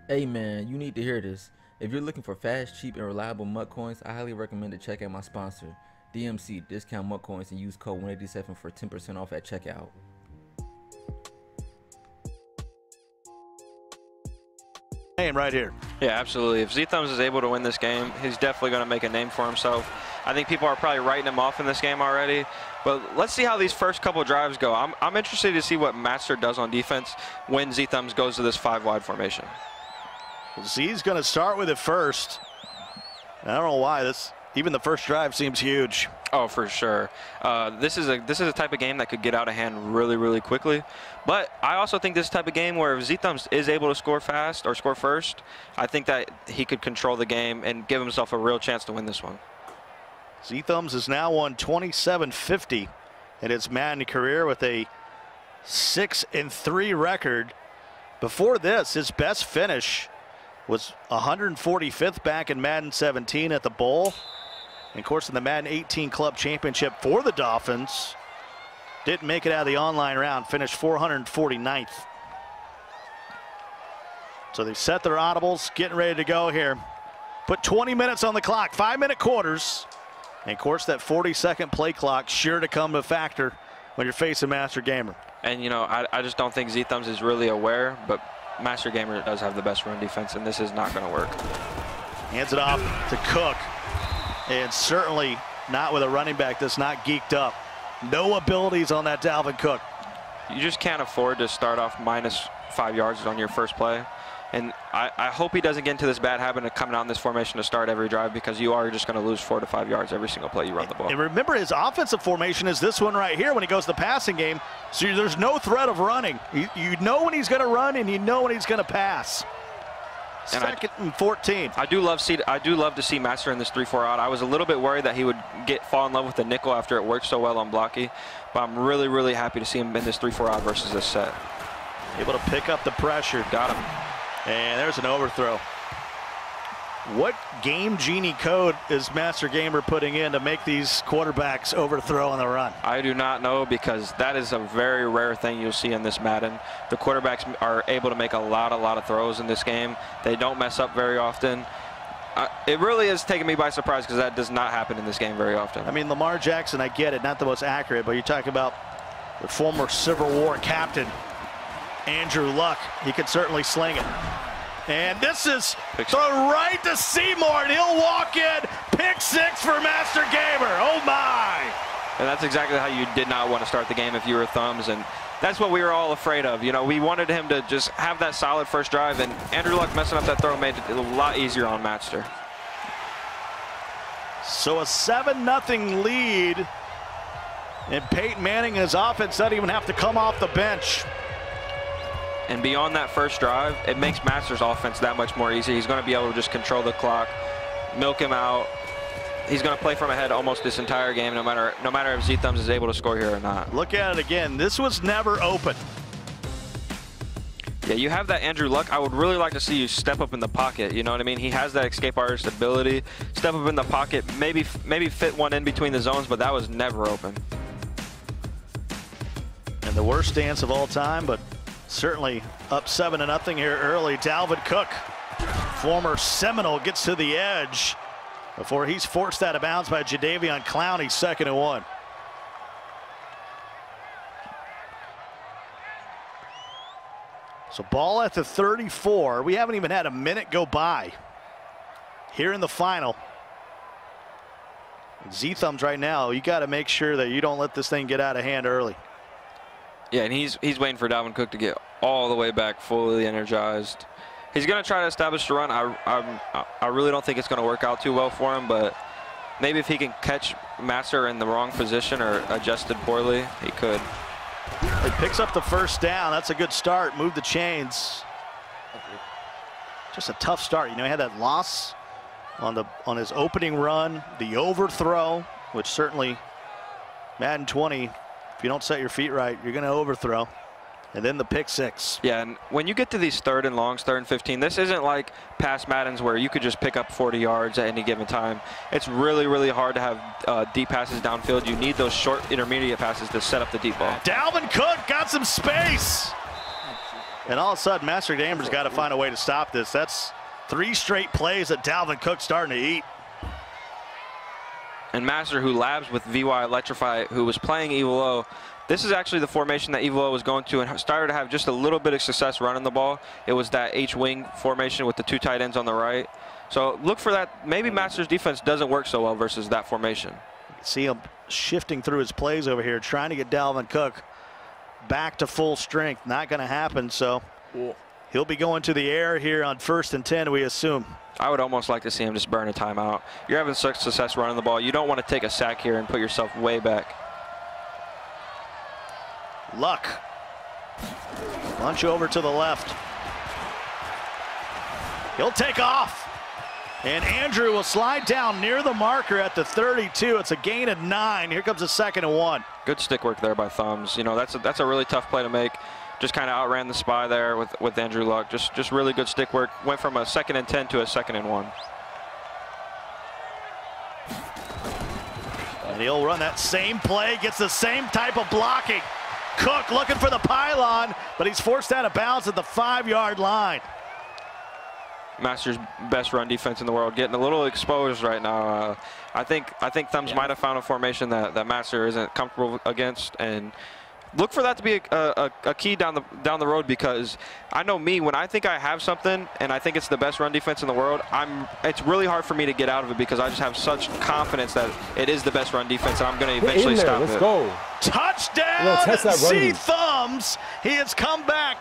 Hey man, you need to hear this. If you're looking for fast, cheap, and reliable MUT coins, I highly recommend to check out my sponsor, DMC, Discount MUT Coins, and use code 187 for 10% off at checkout. Right here. Yeah, absolutely. If ZThumbs is able to win this game, he's definitely going to make a name for himself. I think people are probably writing him off in this game already, but let's see how these first couple drives go. I'm interested to see what Mattster does on defense when ZThumbs goes to this 5-wide formation. Well, Z's going to start with it first. I don't know why. Even the first drive seems huge. Oh, for sure. This is a type of game that could get out of hand really, really quickly. But I also think this type of game where if ZThumbs is able to score fast or score first, I think that he could control the game and give himself a real chance to win this one. ZThumbs is now on 2750 in his Madden career with a 6-3 record. Before this, his best finish was 145th back in Madden 17 at the Bowl. And of course, in the Madden 18 Club Championship for the Dolphins, didn't make it out of the online round, finished 449th. So they set their audibles, getting ready to go here. Put 20 minutes on the clock, 5-minute quarters. And of course, that 40-second play clock sure to come to factor when you're facing Master Gamer. And you know, I just don't think ZThumbs is really aware, but Master Gamer does have the best run defense, and this is not going to work. Hands it off to Cook. And certainly not with a running back that's not geeked up. No abilities on that Dalvin Cook. You just can't afford to start off minus 5 yards on your first play. And I hope he doesn't get into this bad habit of coming out in this formation to start every drive, because you are just going to lose 4 to 5 yards every single play you run the ball. And remember, his offensive formation is this one right here when he goes to the passing game. So there's no threat of running. You know when he's going to run, and you know when he's going to pass. And Second and 14. I do love to see Mattster in this 3-4 out. I was a little bit worried that he would fall in love with the nickel after it worked so well on blocky, but I'm really, really happy to see him in this 3-4 out versus this set. Able to pick up the pressure. Got him. And there's an overthrow. What game genie code is Master Gamer putting in to make these quarterbacks overthrow on the run? I do not know, because that is a very rare thing you'll see in this Madden. The quarterbacks are able to make a lot of throws in this game. They don't mess up very often. It really is taking me by surprise, because that does not happen in this game very often. I mean, Lamar Jackson, I get it, not the most accurate, but you're talking about the former Civil War captain, Andrew Luck. He could certainly sling it. And this is thrown right to Seymour, and he'll walk in. Pick 6 for Master Gamer. Oh, my. And that's exactly how you did not want to start the game if you were Thumbs. And that's what we were all afraid of. You know, we wanted him to just have that solid first drive, and Andrew Luck messing up that throw made it a lot easier on Mattster. So a 7-0 lead. And Peyton Manning and his offense doesn't even have to come off the bench. And beyond that first drive, it makes Mattster's offense that much more easy. He's going to be able to just control the clock, milk him out. He's going to play from ahead almost this entire game, no matter if ZThumbs is able to score here or not. Look at it again. This was never open. Yeah, you have that Andrew Luck. I would really like to see you step up in the pocket. You know what I mean? He has that escape artist ability. Step up in the pocket, maybe fit one in between the zones, but that was never open. And the worst stance of all time, but certainly up 7-0 here early. Dalvin Cook, former Seminole, gets to the edge before he's forced out of bounds by Jadeveon Clowney, 2nd and 1. So ball at the 34. We haven't even had a minute go by here in the final. ZThumbs right now, you got to make sure that you don't let this thing get out of hand early. Yeah, and he's waiting for Dalvin Cook to get all the way back, fully energized. He's going to try to establish the run. I really don't think it's going to work out too well for him, but maybe if he can catch Mattster in the wrong position or adjusted poorly, he could. He picks up the first down. That's a good start. Move the chains. Just a tough start. You know, he had that loss on his opening run, the overthrow, which certainly Madden 20, if you don't set your feet right, you're going to overthrow. And then the pick 6. Yeah, and when you get to these 3rd and longs, 3rd and 15, this isn't like past Maddens where you could just pick up 40 yards at any given time. It's really, really hard to have deep passes downfield. You need those short intermediate passes to set up the deep ball. Dalvin Cook got some space. And all of a sudden, Mattster Gamer's got to find a way to stop this. That's 3 straight plays that Dalvin Cook's starting to eat. And Mattster, who labs with VY Electrify, who was playing Evil O, this is actually the formation that Evil O was going to and started to have just a little bit of success running the ball. It was that H-wing formation with the 2 tight ends on the right. So look for that. Maybe Mattster's defense doesn't work so well versus that formation. See him shifting through his plays over here, trying to get Dalvin Cook back to full strength. Not going to happen, so he'll be going to the air here on 1st and 10, we assume. I would almost like to see him just burn a timeout. You're having such success running the ball. You don't want to take a sack here and put yourself way back. Luck. Lunch over to the left. He'll take off. And Andrew will slide down near the marker at the 32. It's a gain of 9. Here comes a 2nd and 1. Good stick work there by Thumbs. You know, that's a really tough play to make. Just kind of outran the spy there with Andrew Luck. Just really good stick work. Went from a 2nd and 10 to a 2nd and 1. And he'll run that same play, gets the same type of blocking. Cook looking for the pylon, but he's forced out of bounds at the 5-yard line. Mattster's best run defense in the world, getting a little exposed right now. I think Thumbs might have found a formation that Mattster isn't comfortable against, and look for that to be a key down the road, because I know me, when I think I have something and I think it's the best run defense in the world, it's really hard for me to get out of it because I just have such confidence that it is the best run defense and I'm going to eventually stop it. Let's go. Touchdown, ZThumbs. He has come back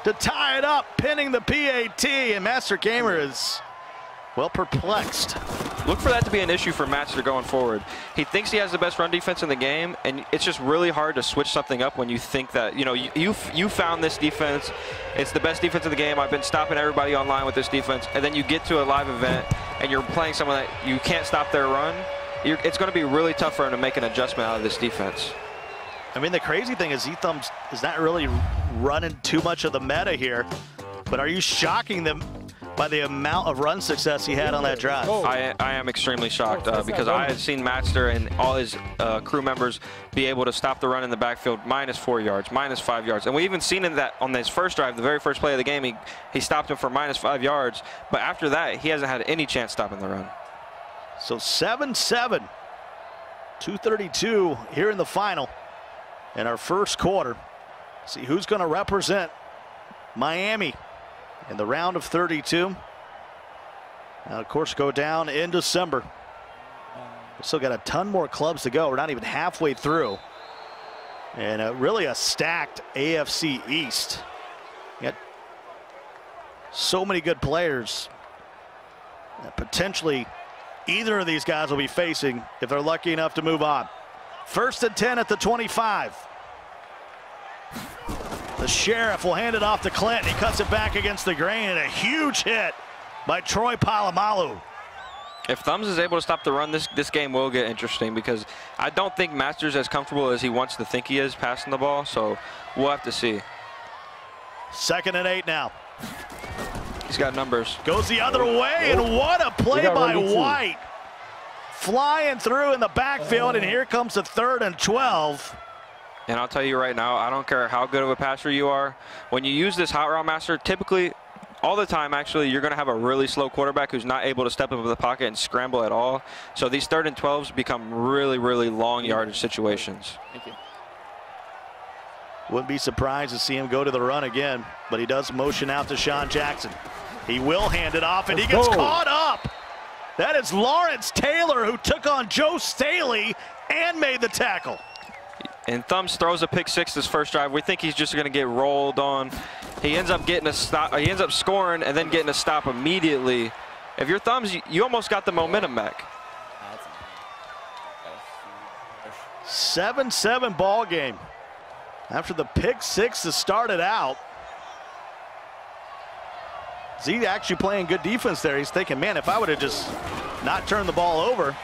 to tie it up, pinning the PAT, and Mattster Gamer is, well, perplexed. Look for that to be an issue for Mattster going forward. He thinks he has the best run defense in the game, and it's just really hard to switch something up when you think that, you know, you found this defense. It's the best defense in the game. I've been stopping everybody online with this defense, and then you get to a live event and you're playing someone that you can't stop their run. It's going to be really tough for him to make an adjustment out of this defense. I mean, the crazy thing is ZThumbs is not really running too much of the meta here, but are you shocking them by the amount of run success he had on that drive? I am extremely shocked because I had seen Mattster and all his crew members be able to stop the run in the backfield -4 yards, -5 yards. And we even seen in that on his first drive, the very first play of the game, he stopped him for -5 yards. But after that, he hasn't had any chance stopping the run. So 7-7, 2:32 here in the final. In our first quarter, see who's going to represent Miami in the round of 32. Now, of course, go down in December. We've still got a ton more clubs to go. We're not even halfway through. And really a stacked AFC East. Yet so many good players that potentially either of these guys will be facing if they're lucky enough to move on. 1st and 10 at the 25. The Sheriff will hand it off to Clinton. He cuts it back against the grain, and a huge hit by Troy Polamalu. If Thumbs is able to stop the run, this game will get interesting because I don't think Mattster's as comfortable as he wants to think he is passing the ball, so we'll have to see. 2nd and 8 now. He's got numbers. Goes the other way, and what a play by White. Flying through in the backfield, and here comes the 3rd and 12. And I'll tell you right now, I don't care how good of a passer you are. When you use this hot route master, typically, all the time, actually, you're going to have a really slow quarterback who's not able to step into the pocket and scramble at all. So these 3rd and 12s become really, really long yardage situations. Thank you. Wouldn't be surprised to see him go to the run again, but he does motion out to Sean Jackson. He will hand it off, and he gets caught up. That is Lawrence Taylor, who took on Joe Staley and made the tackle. And Thumbs throws a pick-6 this first drive. We think he's just going to get rolled on. He ends up getting a stop. He ends up scoring and then getting a stop immediately. If you're Thumbs, you almost got the momentum back. 7-7 ball game. After the pick-6 to start it out, Z actually playing good defense there. He's thinking, man, if I would have just not turned the ball over,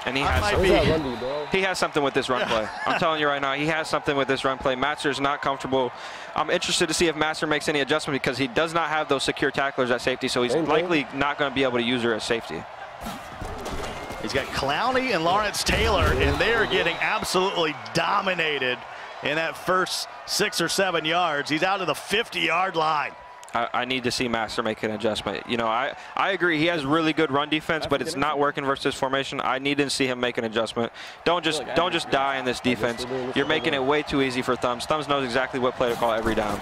and he has something with this run play. I'm telling you right now, he has something with this run play. Mattster's not comfortable. I'm interested to see if Mattster makes any adjustment because he does not have those secure tacklers at safety, so he's likely not going to be able to use her as safety. He's got Clowney and Lawrence Taylor, and they are getting absolutely dominated in that first 6 or 7 yards. He's out to the 50-yard line. I need to see Mattster make an adjustment. You know, I agree. He has really good run defense, but it's not working versus this formation. I need to see him make an adjustment. Don't just die in this defense. You're making it way too easy for Thumbs. Thumbs knows exactly what play to call every down.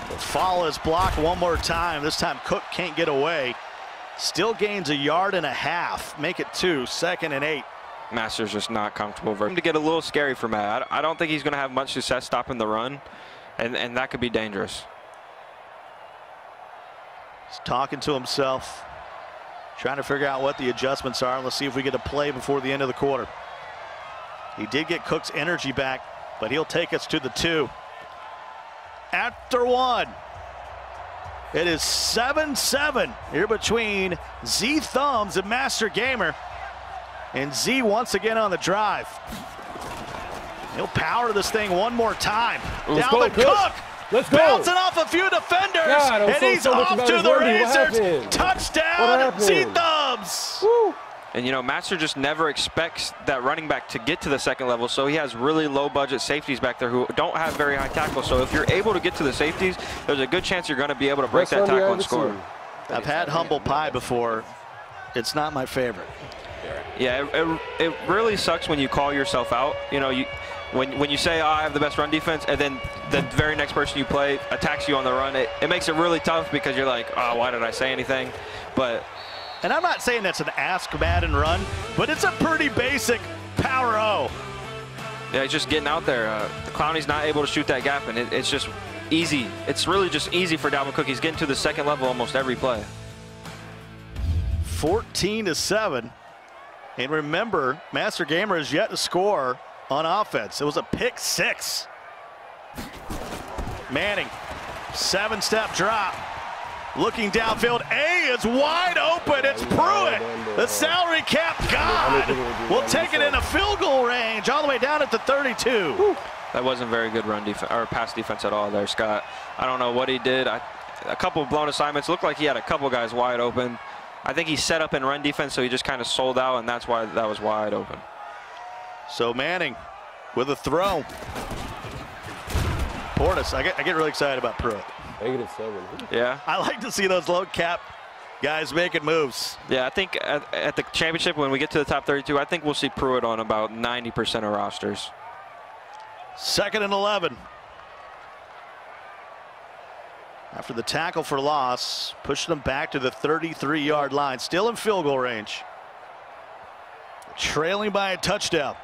The foul is blocked one more time. This time Cook can't get away. Still gains a 1.5 yards. Make it 2, 2nd and 8. Mattster's just not comfortable. For him to get a little scary for Matt. I don't think he's going to have much success stopping the run, and that could be dangerous. He's talking to himself, trying to figure out what the adjustments are. Let's see if we get a play before the end of the quarter. He did get Cook's energy back, but he'll take us to the 2. After 1. It is 7-7 here between ZThumbs and Mattster Gamer. And Z once again on the drive. He'll power this thing one more time. Down to Cook. Let's go. Bouncing off a few defenders. God, and he's off to the Razors. Touchdown, ZThumbs. And, you know, Mattster just never expects that running back to get to the 2nd level, so he has really low-budget safeties back there who don't have very high tackles. So if you're able to get to the safeties, there's a good chance you're going to be able to break that tackle and score. I've had humble pie before. It's not my favorite. Yeah, it really sucks when you call yourself out. You know, when you say, oh, I have the best run defense, and then the very next person you play attacks you on the run, it makes it really tough because you're like, oh, why did I say anything? And I'm not saying that's an ask Madden run, but it's a pretty basic power O. Yeah, he's just getting out there. Clowney's not able to shoot that gap, and it's just easy. It's really just easy for Dalvin Cook. He's getting to the 2nd level almost every play. 14-7. And remember, Mattster Gamer has yet to score on offense. It was a pick 6. Manning, 7-step drop. Looking downfield, A is wide open. It's Pruitt, the salary cap god. Will take it in a field goal range all the way down at the 32. That wasn't very good run defense or pass defense at all there, Scott. I don't know what he did. A couple of blown assignments. Looked like he had a couple guys wide open. I think he set up in run defense, so he just kind of sold out, and that's why that was wide open. So Manning with a throw. Portis, I get really excited about Pruitt. -7. Yeah. I like to see those low cap guys making moves. Yeah, I think at the championship, when we get to the top 32, I think we'll see Pruitt on about 90% of rosters. 2nd and 11. After the tackle for loss, pushing them back to the 33-yard line. Still in field goal range. Trailing by a touchdown.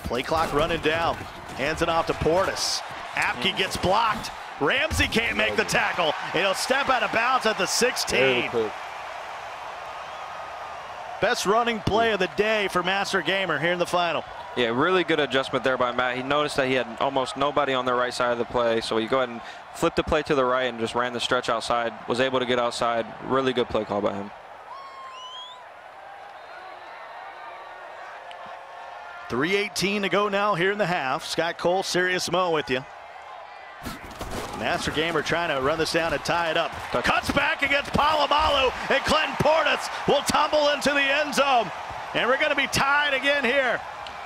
Play clock running down. Hands it off to Portis. Apke gets blocked. Ramsey can't make the tackle. And he'll step out of bounds at the 16. Best running play of the day for Mattster Gamer here in the final. Yeah, really good adjustment there by Matt. He noticed that he had almost nobody on the right side of the play, so he go ahead and flipped the play to the right and just ran the stretch outside, was able to get outside. Really good play call by him. .318 to go now here in the half. Scott Cole, Serious Mo with you. Mattster Gamer trying to run this down and tie it up. Cuts back against Palomalu, and Clinton Portis will tumble into the end zone. And we're going to be tied again here.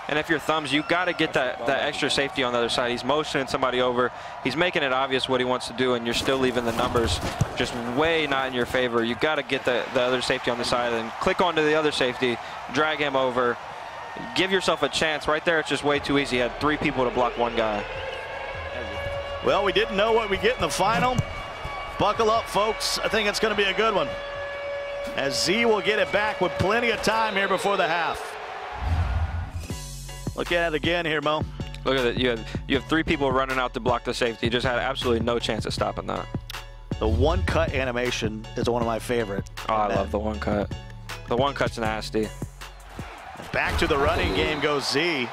And if you're Thumbs, you've got to get that extra safety on the other side. He's motioning somebody over. He's making it obvious what he wants to do, and you're still leaving the numbers just way not in your favor. You've got to get the other safety on the side and click onto the other safety, drag him over. Give yourself a chance. Right there, it's just way too easy. He had 3 people to block 1 guy. Well, we didn't know what we get in the final. Buckle up, folks. I think it's going to be a good one, as Z will get it back with plenty of time here before the half. Look at it again here, Mo. Look at it. You have 3 people running out to block the safety. Just had absolutely no chance of stopping that. The one cut animation is one of my favorite. Oh, I love the one cut. The one cut's nasty. Back to the running game goes Z,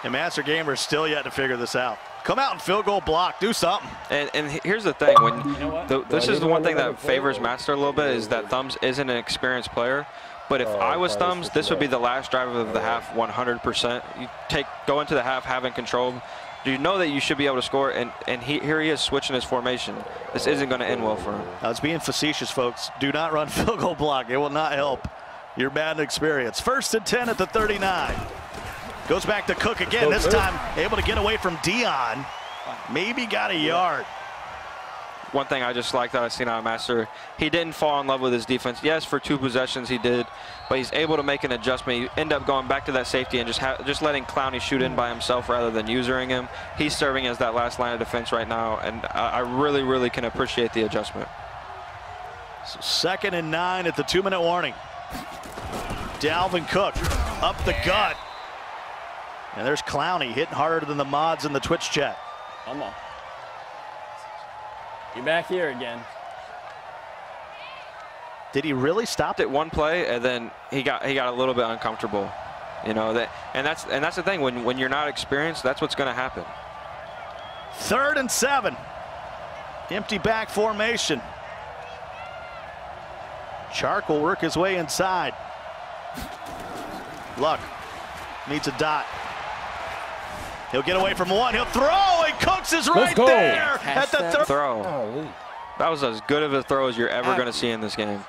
and Mattster Gamer still yet to figure this out. Come out and field goal block, do something. And here's the thing, this is the one thing that favors Mattster a little bit, is that Thumbs isn't an experienced player. But if I was Thumbs, this would be the last drive of the half 100%. You go into the half having control. You know that you should be able to score, and here he is switching his formation. This isn't going to end well for him. I was being facetious, folks. Do not run field goal block. It will not help your Madden experience. 1st and 10 at the 39. Goes back to Cook again, this time able to get away from Dion. Maybe got a yard. One thing I just like that I've seen out of Mattster, he didn't fall in love with his defense. Yes, for 2 possessions he did, but he's able to make an adjustment. You end up going back to that safety and just letting Clowney shoot in by himself rather than usering him. He's serving as that last line of defense right now, and I really, really can appreciate the adjustment. So 2nd and 9 at the 2-minute warning. Dalvin Cook up the gut. And there's Clowney hitting harder than the mods in the Twitch chat. Come on. You're back here again. Did he really stop it one play, and then he got a little bit uncomfortable, you know, and that's the thing, when you're not experienced, that's what's going to happen. 3rd and 7. Empty back formation. Chark will work his way inside. Luck needs a dot. He'll get away from one. He'll throw, and Cooks is right there at the 3rd. Throw. That was as good of a throw as you're ever going to see in this game.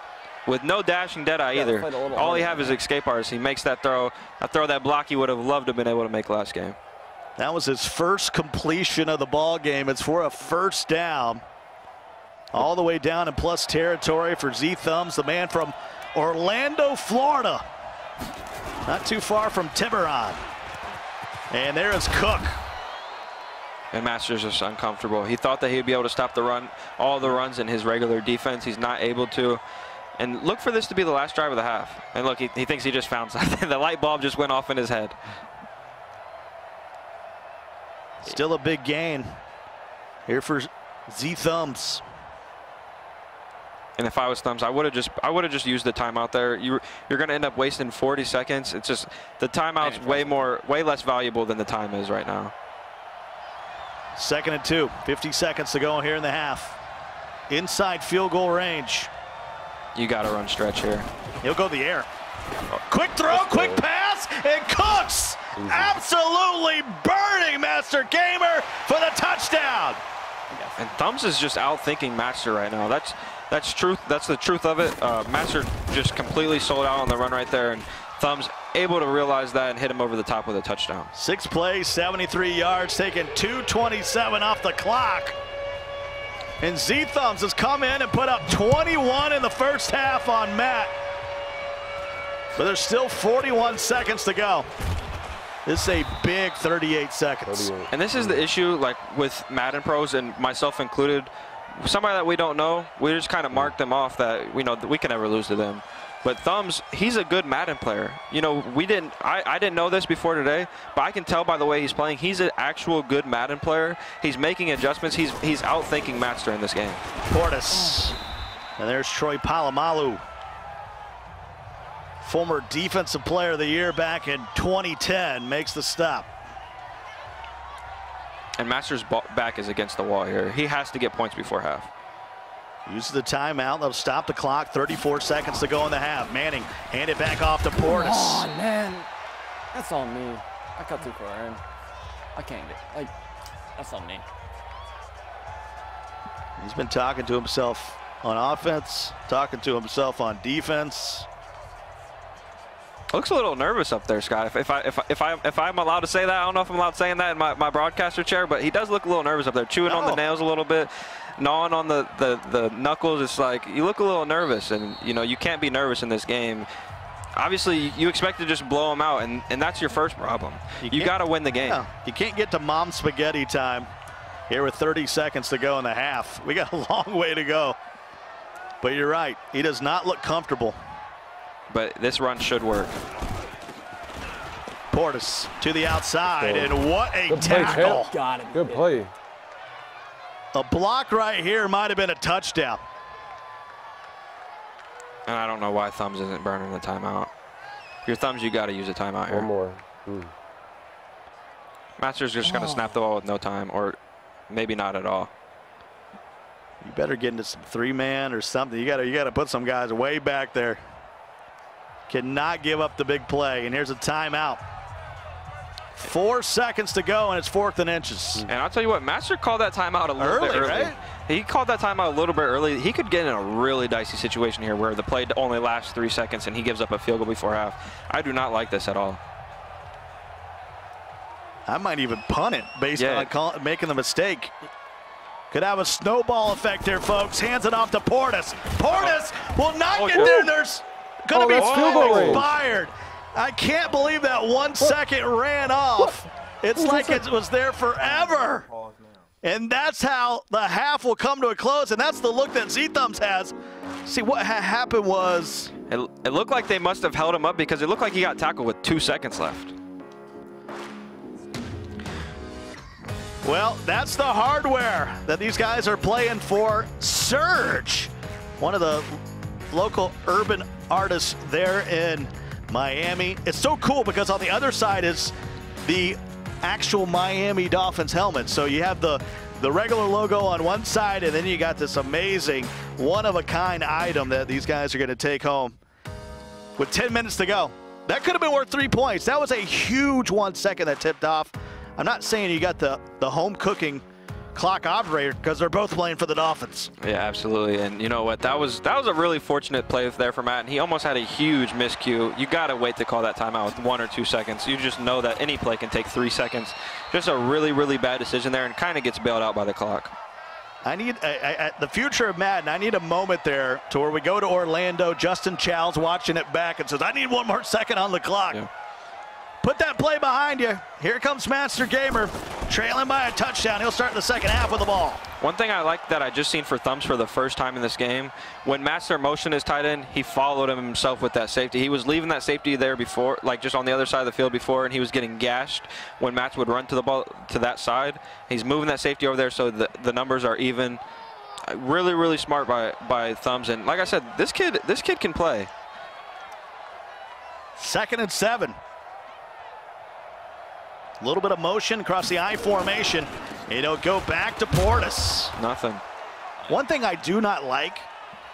With no dashing Deadeye either. All he has is escape artist. He makes that throw. A throw that block he would have loved to have been able to make last game. That was his first completion of the ball game. It's for a 1st down. All the way down in plus territory for ZThumbs, the man from Orlando, Florida. Not too far from Tiburon. And there is Cook. And Mattster's just uncomfortable. He thought that he'd be able to stop the run, all the runs in his regular defense. He's not able to. And look for this to be the last drive of the half. And look, he thinks he just found something. The light bulb just went off in his head. Still a big gain here for ZThumbs. And if I was Thumbs, I would have just used the timeout there. You're going to end up wasting 40 seconds. It's just the timeout's way less valuable than the time is right now. 2nd and 2. 50 seconds to go here in the half. Inside field goal range. You got to run stretch here. He'll go the air. Quick throw, quick pass, and Cooks absolutely burning Mattster Gamer for the touchdown. And Thumbs is just outthinking Mattster right now. That's truth. That's the truth of it. Mattster just completely sold out on the run right there, and Thumbs able to realize that and hit him over the top with a touchdown. 6 plays, 73 yards, taking 2:27 off the clock. And ZThumbs has come in and put up 21 in the 1st half on Matt. But there's still 41 seconds to go. This is a big 38 seconds. And this is the issue, like with Madden pros and myself included. Somebody that we don't know, we just kind of mark them off that we know that we can never lose to them. But Thumbs, he's a good Madden player. You know, I didn't know this before today, but I can tell by the way he's playing. He's an actual good Madden player. He's making adjustments. He's outthinking Mattster in this game. Portis. And there's Troy Polamalu. Former Defensive Player of the Year back in 2010 makes the stop. And Mattster's back is against the wall here. He has to get points before half. Uses the timeout. They'll stop the clock. 34 seconds to go in the half. Manning hand it back off to Portis. Oh man, that's on me. I got too far in. I can't get that's on me. He's been talking to himself on offense, talking to himself on defense. Looks a little nervous up there, Scott. If I'm allowed to say that, I don't know if I'm allowed saying that in my broadcaster chair, but he does look a little nervous up there, chewing on the nails a little bit, gnawing on the knuckles. It's like you look a little nervous, and you know you can't be nervous in this game. Obviously, you expect to just blow them out, and that's your first problem. You got to win the game. Yeah, you can't get to mom spaghetti time here with 30 seconds to go in the half. We got a long way to go. But you're right. He does not look comfortable. But this run should work. Portis to the outside, and what a tackle. Got him. Good play. A block right here might have been a touchdown. And I don't know why Thumbs isn't burning the timeout. Your Thumbs, you got to use a timeout here. One more. Mattster's just going to snap the ball with no time, or maybe not at all. You better get into some 3-man or something. You got to put some guys way back there. Cannot give up the big play, and here's a timeout. 4 seconds to go, and it's 4th and inches. And I'll tell you what, Mattster called that timeout a little bit early. Right? He called that timeout a little bit early. He could get in a really dicey situation here where the play only lasts 3 seconds and he gives up a field goal before half. I do not like this at all. I might even punt it based on making the mistake. Could have a snowball effect here, folks. Hands it off to Portis. Portis will not get there. There's going to be expired. I can't believe that 1 second ran off. It's like it was there forever. And that's how the half will come to a close, and that's the look that ZThumbs has. See, what happened was... It looked like they must have held him up because it looked like he got tackled with 2 seconds left. Well, that's the hardware that these guys are playing for. Surge, one of the local urban artists there in Miami. It's so cool because on the other side is the actual Miami Dolphins helmet. So you have the regular logo on one side, and then you got this amazing one-of-a-kind item that these guys are going to take home with 10 minutes to go. That could have been worth 3 points. That was a huge 1 second that tipped off. I'm not saying you got the home cooking clock operator because they're both playing for the Dolphins. Yeah, absolutely. And you know what? That was a really fortunate play there for Matt. And he almost had a huge miscue. You got to wait to call that timeout with 1 or 2 seconds. You just know that any play can take 3 seconds. Just a really, really bad decision there and kind of gets bailed out by the clock. I need the future of Madden. I need a moment there to where we go to Orlando. Justin Chow's watching it back and says, I need 1 more second on the clock. Yeah. Put that play behind you. Here comes Mattster Gamer, trailing by a touchdown. He'll start the second half with the ball. One thing I like that I just seen for Thumbs for the first time in this game, when Mattster motioned his tight end, he followed him himself with that safety. He was leaving that safety there before, like just on the other side of the field before, and he was getting gashed when Matts would run to the ball to that side. He's moving that safety over there so the numbers are even. Really, really smart by Thumbs. And like I said, this kid can play. 2nd and 7. A little bit of motion across the I formation. It'll go back to Portis. Nothing. One thing I do not like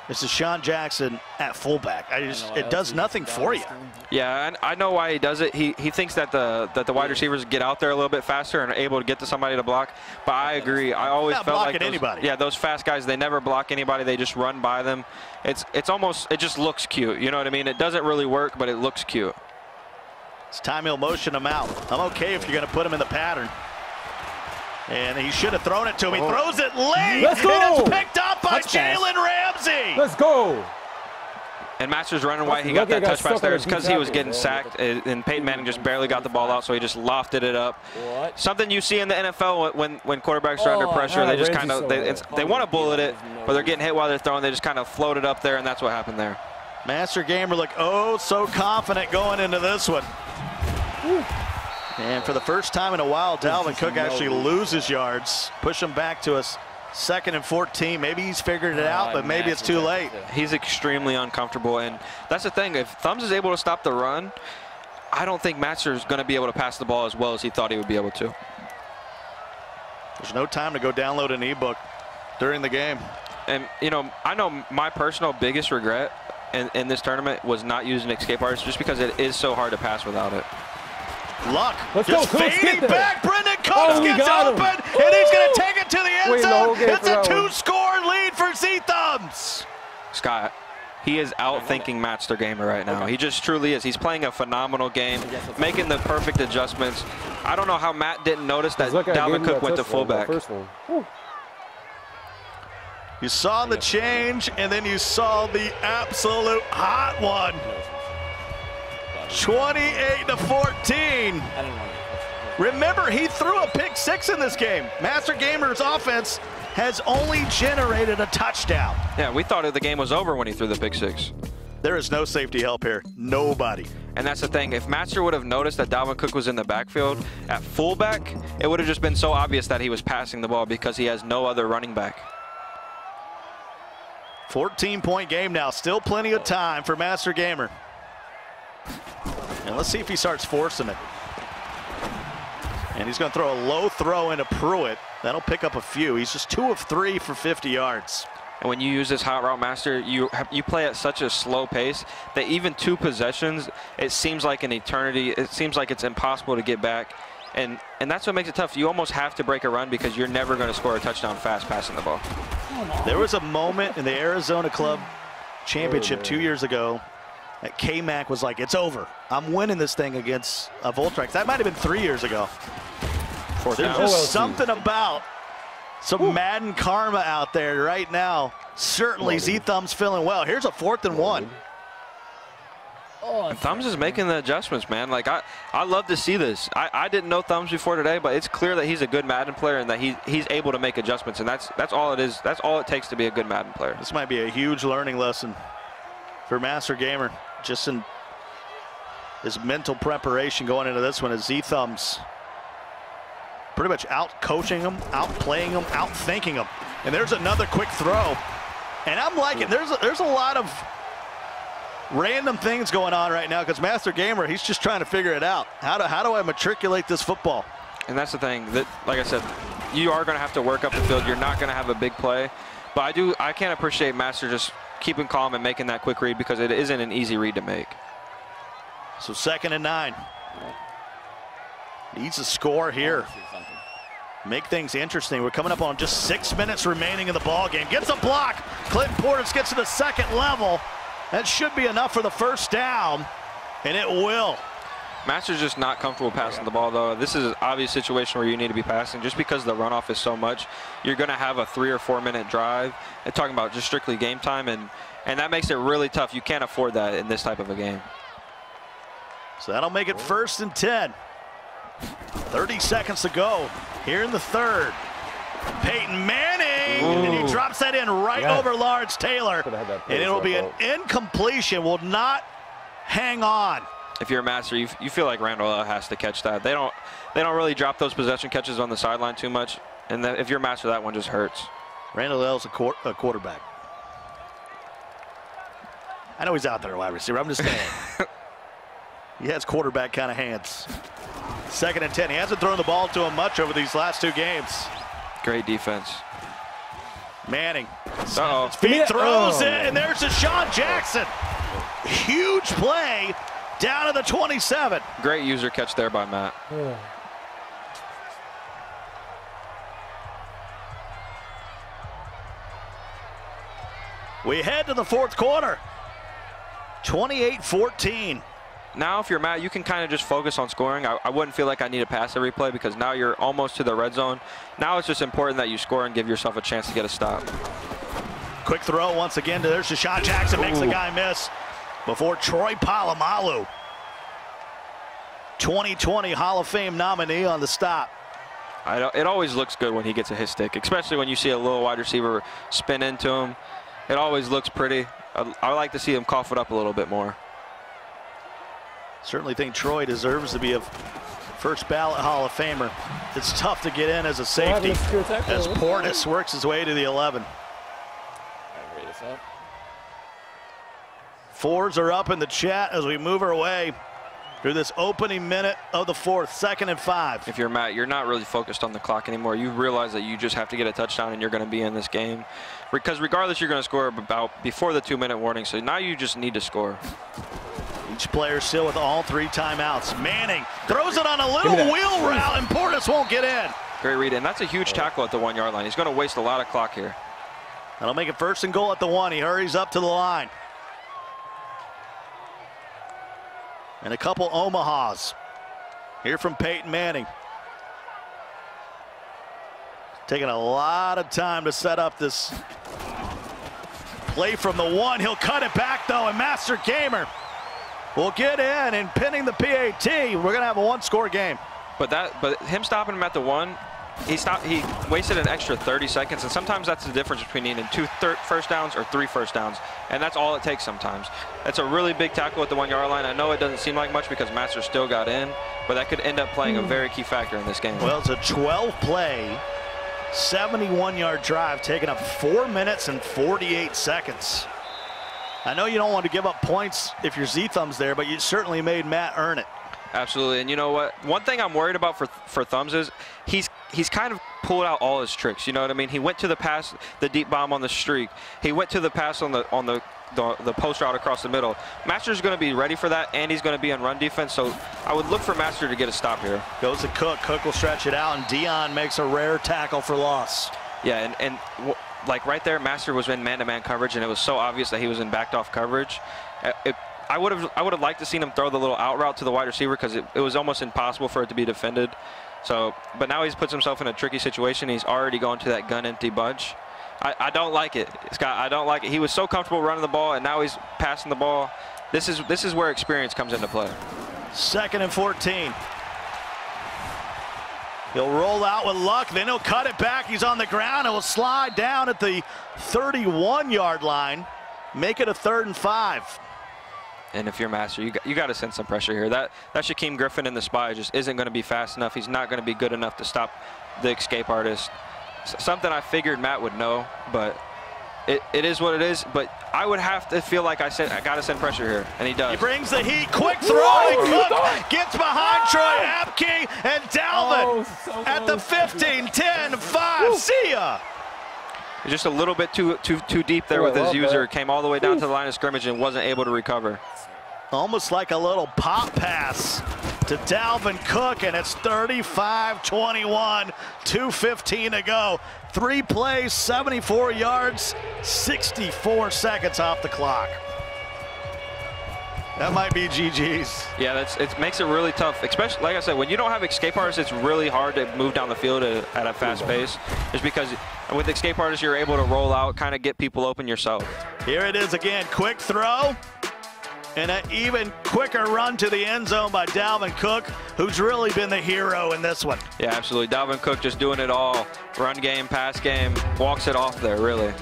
is Deshaun Jackson at fullback. It does nothing for you. Yeah, and I know why he does it. He thinks that the wide receivers get out there a little bit faster and are able to get to somebody to block. But I agree. I always felt like those fast guys, they never block anybody. They just run by them. It's almost, it just looks cute. You know what I mean? It doesn't really work, but it looks cute. It's time he'll motion him out. I'm okay if you're going to put him in the pattern. And he should have thrown it to him. He throws it late. Let's go. And it's picked up by Jalen Ramsey. Let's go. And Mattster's running why he got that touch pass there is because he was getting sacked, and Peyton Manning just barely got the ball out, so he just lofted it up. Something you see in the NFL when quarterbacks are under pressure, they just kind of they want to bullet it, but they're getting hit while they're throwing. They just kind of float it up there, and that's what happened there. Mattster Gamer looked so confident going into this one. And for the first time in a while, Dalvin Cook actually loses yards. Push him back to us 2nd and 14. Maybe he's figured it out, but maybe it's too late. He's extremely uncomfortable, and that's the thing. If Thumbs is able to stop the run, I don't think Mattster is going to be able to pass the ball as well as he thought he would be able to. There's no time to go download an ebook during the game. And, you know, I know my personal biggest regret in this tournament was not using escape artists just because it is so hard to pass without it. Luck. Let's just go, fading back. Brendan Cooks gets open, and he's going to take it to the end zone. It's a 2-score lead for ZThumbs. Scott, he is out-thinking Mattster Gamer right now. He just truly is. He's playing a phenomenal game, making the perfect adjustments. I don't know how Matt didn't notice that Dalvin Cook went to fullback. You saw the change, and then you saw the absolute hot one. 28-14. Remember, he threw a pick 6 in this game. Mattster Gamer's offense has only generated a touchdown. Yeah, we thought the game was over when he threw the pick 6. There is no safety help here. Nobody. And that's the thing. If Mattster would have noticed that Dalvin Cook was in the backfield at fullback, it would have just been so obvious that he was passing the ball because he has no other running back. 14-point game now. Still plenty of time for Mattster Gamer. And let's see if he starts forcing it. And he's going to throw a low throw into Pruitt. That'll pick up a few. He's just 2 of 3 for 50 yards. And when you use this hot route master, you play at such a slow pace that even 2 possessions, it seems like an eternity. It seems like it's impossible to get back. And that's what makes it tough. You almost have to break a run because you're never going to score a touchdown fast passing the ball. There was a moment in the Arizona Club Championship 2 years ago that K-Mac was like, it's over. I'm winning this thing against Voltrex. That might have been 3 years ago. There's just something about some Madden karma out there right now. Certainly ZThumbs feeling well. Here's a 4th and 1. And Thumbs is making the adjustments, man. Like, I love to see this. I didn't know Thumbs before today, but it's clear that he's a good Madden player and that he's able to make adjustments, and that's all it is. That's all it takes to be a good Madden player. This might be a huge learning lesson for Mattster Gamer, just in his mental preparation going into this one, as ZThumbs pretty much out-coaching him, out-playing him, out-thinking him. And there's another quick throw. And I'm liking, there's a lot of random things going on right now because Mattster Gamer, he's just trying to figure it out. How do I matriculate this football? And that's the thing, that, like I said, you are going to have to work up the field. You're not going to have a big play. But I can't appreciate Mattster just keeping calm and making that quick read because it isn't an easy read to make. So 2nd and 9. Needs a score here. Make things interesting. We're coming up on just 6 minutes remaining in the ball game. Gets a block. Clinton Portis gets to the 2nd level. That should be enough for the 1st down, and it will. Mattster's just not comfortable passing the ball, though. This is an obvious situation where you need to be passing. Just because the runoff is so much, you're going to have a 3 or 4 minute drive. And talking about just strictly game time, and that makes it really tough. You can't afford that in this type of a game. So that'll make it 1st and 10. 30 seconds to go here in the 3rd. Peyton Manning, and he drops that in right over Lawrence Taylor, and it'll be an incompletion. Will not hang on. If you're a Mattster, you feel like Randall has to catch that. They don't really drop those possession catches on the sideline too much, and if you're a Mattster, that one just hurts. Randall L's a quarterback. I know he's out there, wide receiver. I'm just saying. He has quarterback kind of hands. 2nd and 10. He hasn't thrown the ball to him much over these last 2 games. Great defense. Manning. Feet throws it, and there's Deshaun Jackson. Huge play down to the 27. Great user catch there by Matt. We head to the 4th quarter. 28-14. Now, if you're Matt, you can kind of just focus on scoring. I wouldn't feel like I need to pass every play because now you're almost to the red zone. Now it's just important that you score and give yourself a chance to get a stop. Quick throw once again. There's Deshaun Jackson, makes the guy miss before Troy Polamalu. 2020 Hall of Fame nominee on the stop. It always looks good when he gets a hit stick, especially when you see a little wide receiver spin into him. It always looks pretty. I like to see him cough it up a little bit more. Certainly think Troy deserves to be a first ballot Hall of Famer. It's tough to get in as a safety as Portis works his way to the 11. Fours are up in the chat as we move our way through this opening minute of the 4th, 2nd and 5. If you're Matt, you're not really focused on the clock anymore. You realize that you just have to get a touchdown and you're going to be in this game. Because regardless, you're going to score about before the 2-minute warning. So now you just need to score. Each player still with all 3 timeouts. Manning throws it on a little wheel route, and Portis won't get in. Great read, and that's a huge tackle at the 1-yard line. He's going to waste a lot of clock here. That'll make it 1st and goal at the 1. He hurries up to the line. And a couple Omahas here from Peyton Manning. Taking a lot of time to set up this play from the 1. He'll cut it back, though, and Mattster Gamer will get in and pinning the PAT. We're going to have a 1-score game. But him stopping him at the 1, he wasted an extra 30 seconds, and sometimes that's the difference between needing 2 first downs or 3 first downs, and that's all it takes sometimes. That's a really big tackle at the 1-yard line. I know it doesn't seem like much because Mattster still got in, but that could end up playing a very key factor in this game. Well, it's a 12-play, 71-yard drive, taking up 4 minutes and 48 seconds. I know you don't want to give up points if you're ZThumbs there, but you certainly made Matt earn it. Absolutely, and you know what? One thing I'm worried about for Thumbs is he's he's kind of pulled out all his tricks. You know what I mean? He went to the pass, the deep bomb on the streak. He went to the pass on the post route across the middle. Mattster's going to be ready for that, and he's going to be on run defense. So I would look for Mattster to get a stop here. Goes to Cook. Cook will stretch it out, and Dion makes a rare tackle for loss. Yeah, and like right there, Mattster was in man-to-man coverage, and it was so obvious that he was in backed-off coverage. I would have liked to seen him throw the little out route to the wide receiver because it was almost impossible for it to be defended. So, but now he's puts himself in a tricky situation. He's already going to that gun empty bunch. I don't like it, Scott. I don't like it. He was so comfortable running the ball, and now he's passing the ball. This is where experience comes into play. 2nd and 14. He'll roll out with Luck, then he'll cut it back. He's on the ground. It will slide down at the 31-yard line, make it a 3rd and 5. And if you're Mattster, you got to send some pressure here. That Shaquem Griffin in the spy just isn't going to be fast enough. He's not going to be good enough to stop the escape artist. Something I figured Matt would know, but it is what it is. But I would have to feel like I got to send pressure here, and he does. He brings the heat, quick throw, and Cook gets behind Troy Apke, and Dalvin at the 15, 10, 5. See ya. Just a little bit too deep there with his user. Came all the way down to the line of scrimmage and wasn't able to recover. Almost like a little pop pass to Dalvin Cook, and it's 35-21, 2:15 to go. 3 plays, 74 yards, 64 seconds off the clock. That might be GG's. Yeah, it makes it really tough, especially, like I said, when you don't have escape artists, it's really hard to move down the field at a fast pace, just because with escape artists, you're able to roll out, kind of get people open yourself. Here it is again, quick throw, and an even quicker run to the end zone by Dalvin Cook, who's really been the hero in this one. Yeah, absolutely. Dalvin Cook just doing it all. Run game, pass game, walks it off there, really.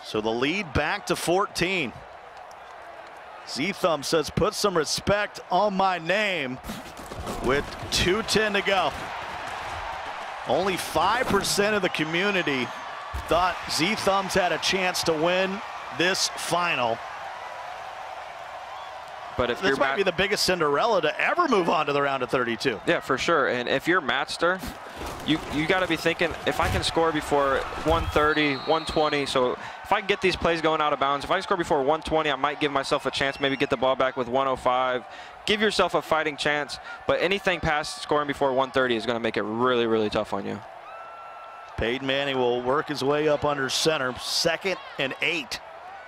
So the lead back to 14. ZThumbs says, put some respect on my name with 2:10 to go. Only 5% of the community thought ZThumbs had a chance to win this final. But if this might be the biggest Cinderella to ever move on to the round of 32. Yeah, for sure. And if you're Mattster, you got to be thinking, if I can score before 130, 120, so if I can get these plays going out of bounds, if I score before 120, I might give myself a chance, maybe get the ball back with 105. Give yourself a fighting chance, but anything past scoring before 130 is going to make it really, really tough on you. Peyton Manning will work his way up under center. 2nd and 8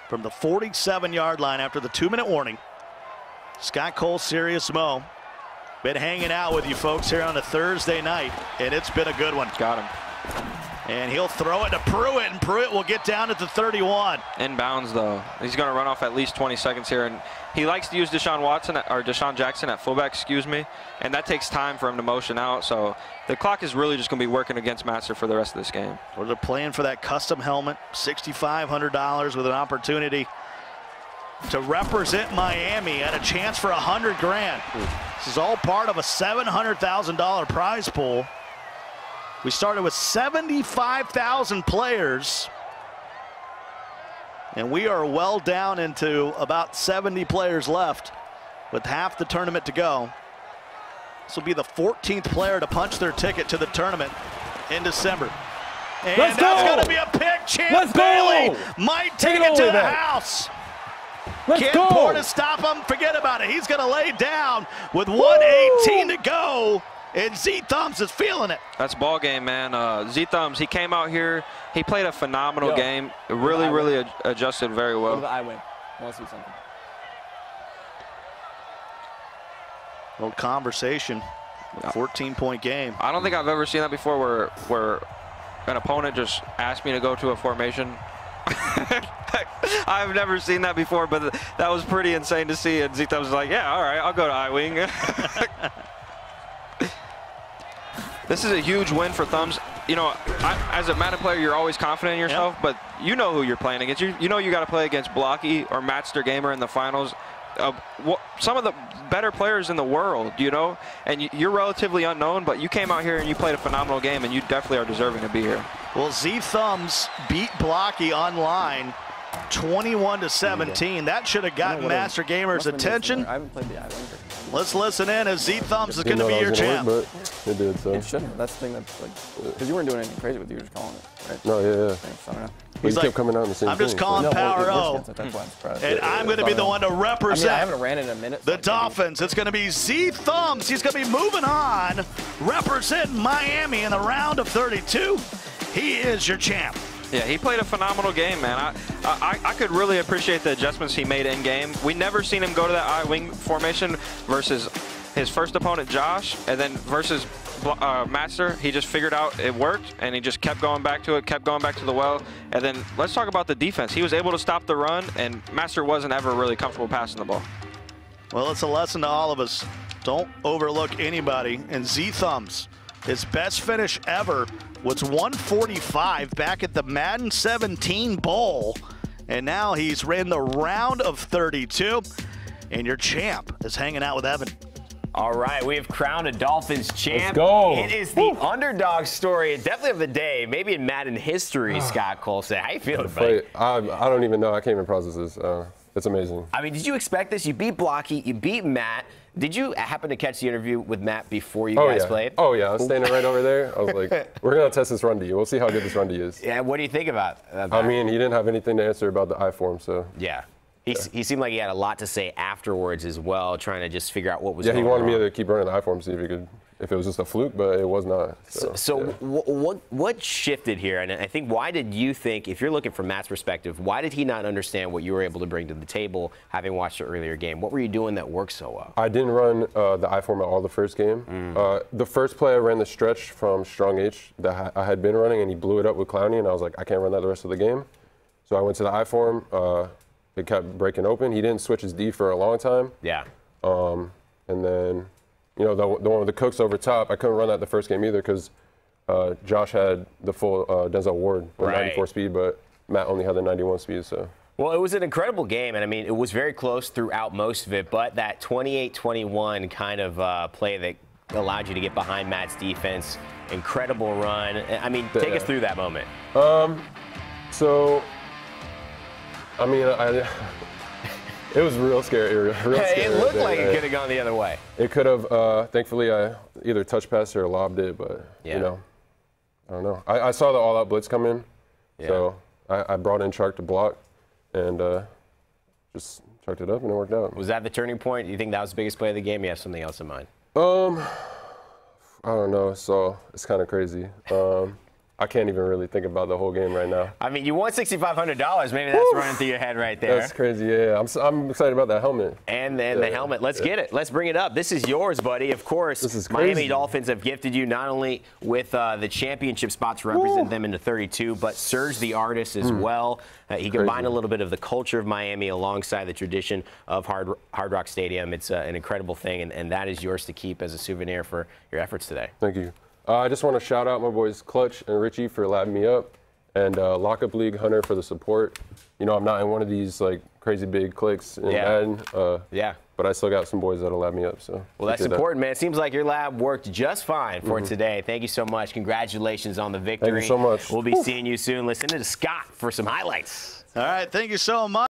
from the 47-yard line after the 2-minute warning. Scott Cole, Serious Mo, been hanging out with you folks here on a Thursday night, and it's been a good one. Got him. And he'll throw it to Pruitt, and Pruitt will get down at the 31. Inbounds, though. He's going to run off at least 20 seconds here, and he likes to use Deshaun Jackson at fullback, excuse me, and that takes time for him to motion out. So the clock is really just going to be working against Mattster for the rest of this game. Well, they're playing for that custom helmet, $6,500 with an opportunity to represent Miami at a chance for $100 grand. This is all part of a $700,000 prize pool. We started with 75,000 players, and we are well down into about 70 players left with half the tournament to go. This will be the 14th player to punch their ticket to the tournament in December. And that's going to be a pick. Champ Bailey might take it to the house. Can't afford to stop him. Forget about it. He's going to lay down with 1:18 to go. And ZThumbs is feeling it. That's ball game, man. ZThumbs, he came out here. He played a phenomenal game. Really adjusted very well. I win. I want to see something. Little conversation. 14-point game. I don't think I've ever seen that before where an opponent just asked me to go to a formation. I've never seen that before, but that was pretty insane to see. And ZThumbs was like, yeah, all right, I'll go to I-Wing. This is a huge win for Thumbs. You know, as a Madden player, you're always confident in yourself, but you know who you're playing against. You know you got to play against Blocky or Mattster Gamer in the finals. Some of the better players in the world, you know, and you're relatively unknown, but you came out here and you played a phenomenal game, and you definitely are deserving to be here. Well, ZThumbs beat Blocky online 21-17. That should have gotten Master Gamer's attention. I haven't played the I-Wing. Let's listen in as ZThumbs is going to be your champ. It did, so. It shouldn't. That's the thing that's like, because you weren't doing anything crazy with it. You were just calling it, right? No, yeah. Thanks, I don't know. But He's he kept coming out in the same I'm just thing, calling so. Power O, That's why I'm surprised. and I'm going to be the one to represent. I haven't ran in a minute. The Dolphins. It's going to be ZThumbs. He's going to be moving on, representing Miami in the round of 32. He is your champ. Yeah, he played a phenomenal game, man. I could really appreciate the adjustments he made in game. We never seen him go to that I-wing formation versus his first opponent, Josh, and then versus Mattster. He just figured out it worked, and he just kept going back to it, kept going back to the well. And then let's talk about the defense. He was able to stop the run, and Mattster wasn't ever really comfortable passing the ball. Well, it's a lesson to all of us. Don't overlook anybody. And ZThumbs, his best finish ever was 145 back at the Madden 17 Bowl. And now he's ran the round of 32. And your champ is hanging out with Evan. All right, we have crowned a Dolphins champ. Let's go. It is the underdog story, definitely of the day, maybe in Madden history, Scott Colson. How you feeling, buddy? I don't even know. I can't even process this. It's amazing. I mean, did you expect this? You beat Blocky, you beat Matt. Did you happen to catch the interview with Matt before you guys played? Oh, yeah. I was standing right over there. I was like, we're going to test this run D. We'll see how good this run D is. Yeah, what do you think about that? I mean, he didn't have anything to answer about the I form, so. Yeah. He seemed like he had a lot to say afterwards as well, trying to just figure out what was going on. Yeah, he wanted me to keep running the I form, see if it was just a fluke, but it was not. So what shifted here? And I think, why did you think, if you're looking from Matt's perspective, why did he not understand what you were able to bring to the table, having watched the earlier game? What were you doing that worked so well? I didn't run the I form at all the first game. The first play, I ran the stretch from Strong H that I had been running, and he blew it up with Clowney, and I was like, I can't run that the rest of the game. So I went to the I form. It kept breaking open. He didn't switch his D for a long time. Yeah. And then, you know, the one with the cooks over top, I couldn't run that the first game either because Josh had the full Denzel Ward with 94 speed, but Matt only had the 91 speed, so. Well, it was an incredible game, and I mean, it was very close throughout most of it, but that 28-21 kind of play that allowed you to get behind Matt's defense, incredible run. I mean, take us through that moment. So, I mean, it was real scary. Real scary. It looked like it could have gone the other way. It could have. Thankfully, I either touch passed or lobbed it, but, you know, I don't know. I saw the all-out blitz come in, so I brought in Chark to block and just chucked it up, and it worked out. Was that the turning point? Do you think that was the biggest play of the game? You have something else in mind? I don't know. So it's kind of crazy. I can't even really think about the whole game right now. I mean, you won $6,500. Maybe that's running through your head right there. That's crazy, yeah. I'm excited about that helmet. And then the helmet. Let's get it. Let's bring it up. This is yours, buddy. Of course, this is crazy. Miami Dolphins have gifted you not only with the championship spot to represent them into 32, but Serge the Artist as well. He combined a little bit of the culture of Miami alongside the tradition of Hard Rock Stadium. It's an incredible thing, and that is yours to keep as a souvenir for your efforts today. Thank you. I just want to shout out my boys Clutch and Richie for lapping me up, and Lockup League Hunter for the support. You know, I'm not in one of these like crazy big cliques in Madden, but I still got some boys that'll lap me up. So well, that's important, man. It seems like your lab worked just fine for today. Thank you so much. Congratulations on the victory. Thank you so much. We'll be seeing you soon. Listen to Scott for some highlights. All right, thank you so much.